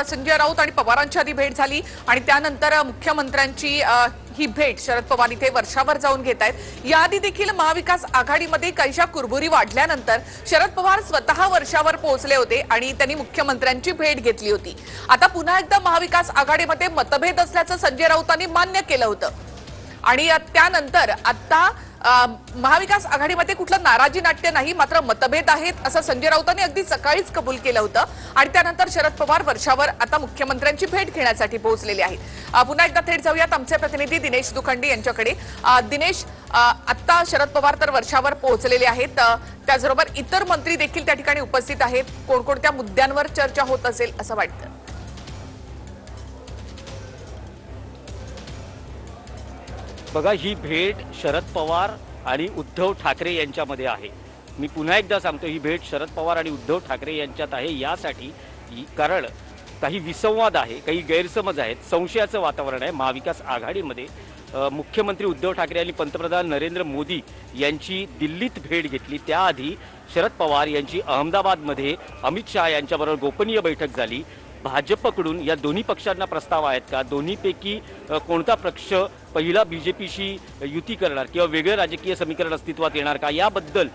संजय राऊत आणि पवारांची आधी भेट झाली आणि त्यानंतर मुख्यमंत्र्यांची ही भेट शरद पवार इथे वर्षावर जाऊन घेत आहेत। याआधी देखील महाविकास आघाडीमध्ये काहीशा कुरबुरी वाढल्यानंतर शरद पवार स्वतः वर्षावर पोहोचले होते आणि त्यांनी मुख्यमंत्र्यांची भेट घेतली होती। आता पुन्हा एकदा महाविकास आघाडीमध्ये मतभेद असल्याचं संजय राऊतांनी मान्य केलं होतं आणि त्यानंतर आता महाविकास आघाडीमध्ये कुठलं नाराजी नाट्य नाही, मात्र मतभेद आहेत असं संजय राऊतांनी अगदी सकाळीच कबूल केलं होतं आणि त्यानंतर शरद पवार वर्षावर आता मुख्यमंत्र्यांची भेट घेण्यासाठी पोहोचलेले आहेत। पुन्हा एकदा थेट जाऊयात आमचे प्रतिनिधी दिनेश दुखंडी यांच्याकडे। दिनेश, आता शरद पवार तर वर्षावर पोहोचलेले आहेत, त्याचबरोबर इतर मंत्री देखील त्या ठिकाणी उपस्थित आहेत। कोणकोणत्या मुद्द्यांवर चर्चा होत असेल असं वाटतं? बघा, ही भेट शरद पवार आणि उद्धव ठाकरे यांच्यामध्ये आहे। मी पुन्हा एकदा सांगतो, ही भेट शरद पवार आणि उद्धव ठाकरे यांच्यात आहे यासाठी कारण काही विसंवाद आहे, काही गैरसमज आहेत, संशयाचं वातावरण आहे महाविकास आघाडीमध्ये। मुख्यमंत्री उद्धव ठाकरे यांनी पंतप्रधान नरेंद्र मोदी यांची दिल्लीत भेट घेतली, त्याआधी शरद पवार यांची अहमदाबादमध्ये अमित शहा यांच्याबरोबर गोपनीय बैठक झाली। भाजपकडून या दोन्ही पक्षांना प्रस्ताव आहेत का, दोन्हीपैकी कोणता पक्ष पहिला बीजेपीशी युती करणार किंवा वेगळं राजकीय समीकरण अस्तित्वात येणार का, याबद्दल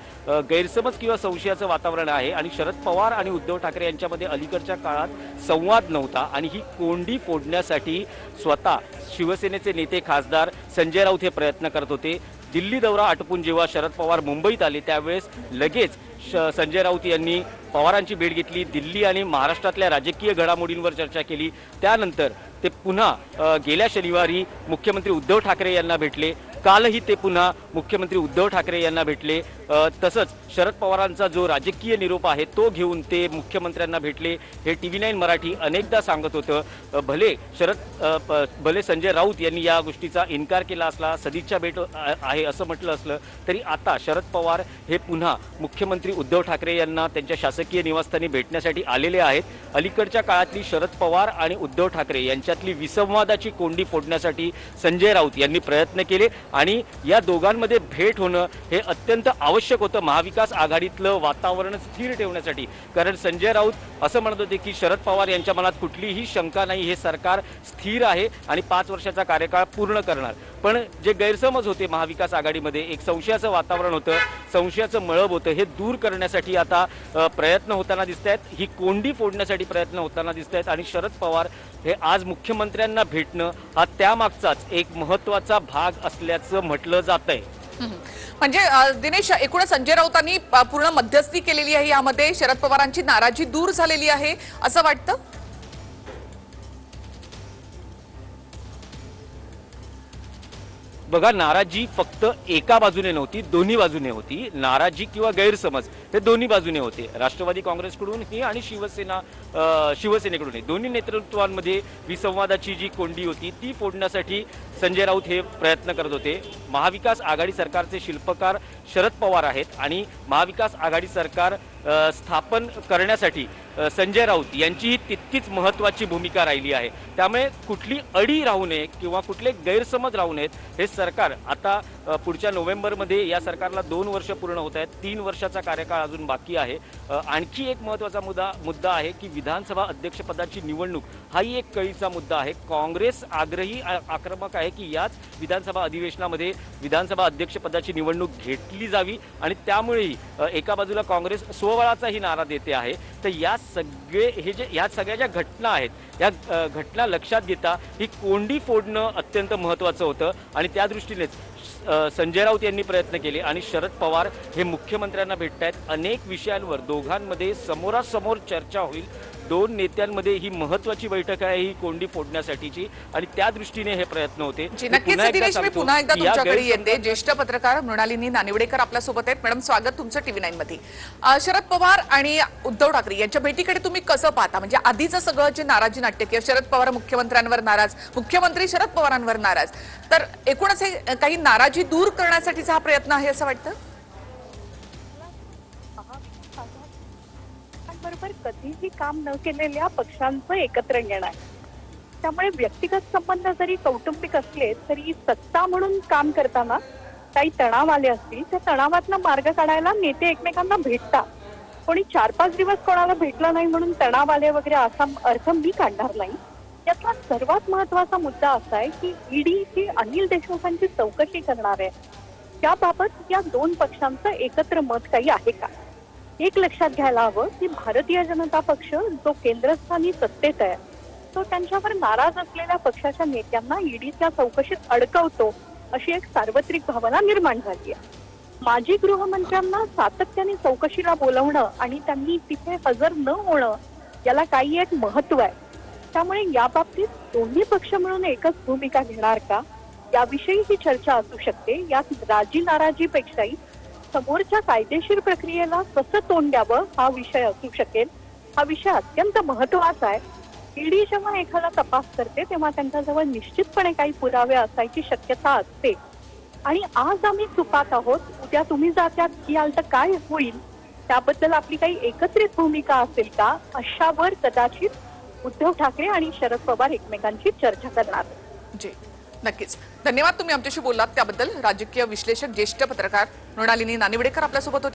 गैरसमज किंवा संशयाचं वातावरण आहे। आणि शरद पवार आणि उद्धव ठाकरे यांच्यामध्ये अलीकडच्या काळात संवाद नव्हता आणि ही कोंडी फोडण्यासाठी स्वतः शिवसेनेचे नेते खासदार संजय राऊत हे प्रयत्न करत होते। दिल्ली दौरा आटोपून जेव्हा शरद पवार मुंबईत आले त्यावेळेस लगेच संजय राऊत यांनी पवारांची भेट घेतली, दिल्ली आणि महाराष्ट्रातल्या राजकीय घडामोडींवर चर्चा केली। त्यानंतर ते पुन्हा गेल्या शनिवारी मुख्यमंत्री उद्धव ठाकरे यांना भेटले, कालही ते पुन्हा मुख्यमंत्री उद्धव ठाकरे यांना भेटले। तसंच शरद पवारांचा जो राजकीय निरोप आहे तो घेऊन ते मुख्यमंत्र्यांना भेटले। हे TV9 मराठी अनेकदा सांगत होतं। भले संजय राऊत यांनी या गोष्टीचा इन्कार केला असला, सदिच्छा भेट आहे असं म्हटलं असलं तरी आता शरद पवार हे पुन्हा मुख्यमंत्री उद्धव ठाकरे यांना त्यांच्या शासकीय निवासस्थानी भेटण्यासाठी आलेले आहेत। अलीकडच्या काळातली शरद पवार आणि उद्धव ठाकरे यांच्यातली विसंवादाची कोंडी फोडण्यासाठी संजय राऊत यांनी प्रयत्न केले आणि या दोघांमध्ये भेट होणं हे अत्यंत आवश्यक होतं महाविकास आघाडीतलं वातावरण स्थिर ठेवण्यासाठी। कारण संजय राऊत असं म्हणत होते की शरद पवार यांच्या मनात कुठलीही शंका नाही, हे सरकार स्थिर आहे आणि 5 वर्षाचा कार्यकाळ पूर्ण करणार। पण जे गैरसमज होते महाविकास आघाडीमध्ये, एक संशयाचं वातावरण होतं, संशयाचं मळब होतं, हे दूर करण्यासाठी आता प्रयत्न होताना दिसत आहेत, ही कोंडी फोडण्यासाठी प्रयत्न होताना दिसत आहेत। आणि शरद पवार हे आज मुख्यमंत्र्यांना भेटणं हा त्यामागचाच एक महत्त्वाचा भाग असल्याचं म्हटलं जातंय। म्हणजे दिनेश, एकूणच संजय राऊतांनी पूर्ण मध्यस्थी केलेली आहे, यामध्ये शरद पवारांची नाराजी दूर झालेली आहे असं वाटतं? बघा, नाराजी फक्त एका बाजूने नव्हती, दोन्ही बाजूने होती। नाराजी किंवा गैरसमज हे दोन्ही बाजूने होते, राष्ट्रवादी काँग्रेसकडूनही आणि शिवसेनेकडूनही। दोन्ही नेतृत्वांमध्ये विसंवादाची जी कोंडी होती ती फोडण्यासाठी संजय राऊत हे प्रयत्न करत होते। महाविकास आघाडी सरकारचे शिल्पकार शरद पवार आहेत आणि महाविकास आघाडी सरकार स्थापन करण्यासाठी संजय राऊत यांचीही तितकीच महत्त्वाची भूमिका राहिली आहे। त्यामुळे कुठली अडी राहू नये किंवा कुठले गैरसमज राहू नयेत, हे सरकार आता पुढच्या नोव्हेंबरमध्ये या सरकारला 2 वर्ष पूर्ण होत आहेत, 3 वर्षाचा कार्यकाळ अजून बाकी आहे। आणखी एक महत्त्वाचा मुद्दा आहे की विधानसभा अध्यक्षपदाची निवडणूक हाही एक कळीचा मुद्दा आहे। काँग्रेस आग्रही आक्रमक आहे की याच विधानसभा अधिवेशनामध्ये विधानसभा अध्यक्षपदाची निवडणूक घेतली जावी आणि त्यामुळेही एका बाजूला काँग्रेस स्वबळाचाही नारा देते आहे। तर या सगळ्या ज्या घटना आहेत, या घटना लक्षात घेता ही कोंडी फोडणं अत्यंत महत्त्वाचं होतं आणि त्या दृष्टीनेच संजय राऊत यांनी प्रयत्न केले आणि शरद पवार हे मुख्यमंत्र्यांना भेटतायत। अनेक विषयांवर दोघांमध्ये समोरासमोर चर्चा होईल। 2 नेत्यांमध्ये ही महत्त्वाची बैठक आहे, ही कोंडी फोडण्यासाठीची आणि त्या दृष्टीने हे प्रयत्न होते। नक्कीच दिनेश, मी पुन्हा एकदा तुमच्याकडे येते। ज्येष्ठ पत्रकार मृणालिनी नानिवडेकर आपल्या सोबत आहेत। मॅडम, स्वागत तुमचं TV9 मध्ये। शरद पवार आणि उद्धव ठाकरे यांच्या भेटीकडे तुम्ही कसं पाहता? म्हणजे आधीचं सगळं जे नाराजी नाट्य किंवा शरद पवार मुख्यमंत्र्यांवर नाराज, मुख्यमंत्री शरद पवारांवर नाराज, तर एकूणच हे काही नाराजी दूर करण्यासाठीचा हा प्रयत्न आहे असं वाटतं? बरोबर कधीही काम न केलेल्या पक्षांचं एकत्र येणं आहे। त्यामुळे व्यक्तिगत संबंध जरी कौटुंबिक असले तरी सत्ता म्हणून काम करताना काही तणाव आले असतील, त्या तणावातनं मार्ग काढायला नेते एकमेकांना भेटतात। कोणी 4-5 दिवस कोणाला भेटलं नाही म्हणून तणाव आले वगैरे असा अर्थ मी काढणार नाही. यातला सर्वात महत्वाचा मुद्दा असा आहे की ईडी ही अनिल देशमुखांची चौकशी करणार आहे. त्याबाबत या दोन पक्षांचं एकत्र मत काही आहे का? एक लक्षात घ्यायला हवं की भारतीय जनता पक्ष जो केंद्रस्थानी सत्तेत आहे तो त्यांच्यावर नाराज असलेल्या पक्षाच्या नेत्यांना ईडीच्या चौकशीत अडकवतो अशी एक सार्वत्रिक भावना निर्माण झाली आहे. माजी गृहमंत्र्यांना सातत्याने चौकशीला बोलवणं आणि त्यांनी तिथे हजर न होणं याला काही एक महत्व आहे. त्यामुळे या बाबतीत दोन्ही पक्ष मिळून एकच भूमिका घेणार का याविषयी ही चर्चा असू शकते. यात राजी नाराजीपेक्षाही समोरच्या कायदेशीर प्रक्रियेला कसं तोंड द्यावं हा विषय असू शकेल. हा विषय अत्यंत महत्वाचा आहे. ईडी जेव्हा एखादा तपास करते तेव्हा त्यांच्याजवळ निश्चितपणे काही पुरावे असायची शक्यता असते आणि आज आम्ही चुकात आहोत, उद्या तुम्ही जात्यात याल तर काय होईल त्याबद्दल आपली काही एकत्रित भूमिका असेल का अशावर कदाचित उद्धव ठाकरे आणि शरद पवार एकमेकांची चर्चा करणार. जी नक्कीच. धन्यवाद तुम्ही आमच्याशी बोललात त्याबद्दल. राजकीय विश्लेषक ज्येष्ठ पत्रकार मृणालिनी नानिवडेकर आपल्यासोबत होते.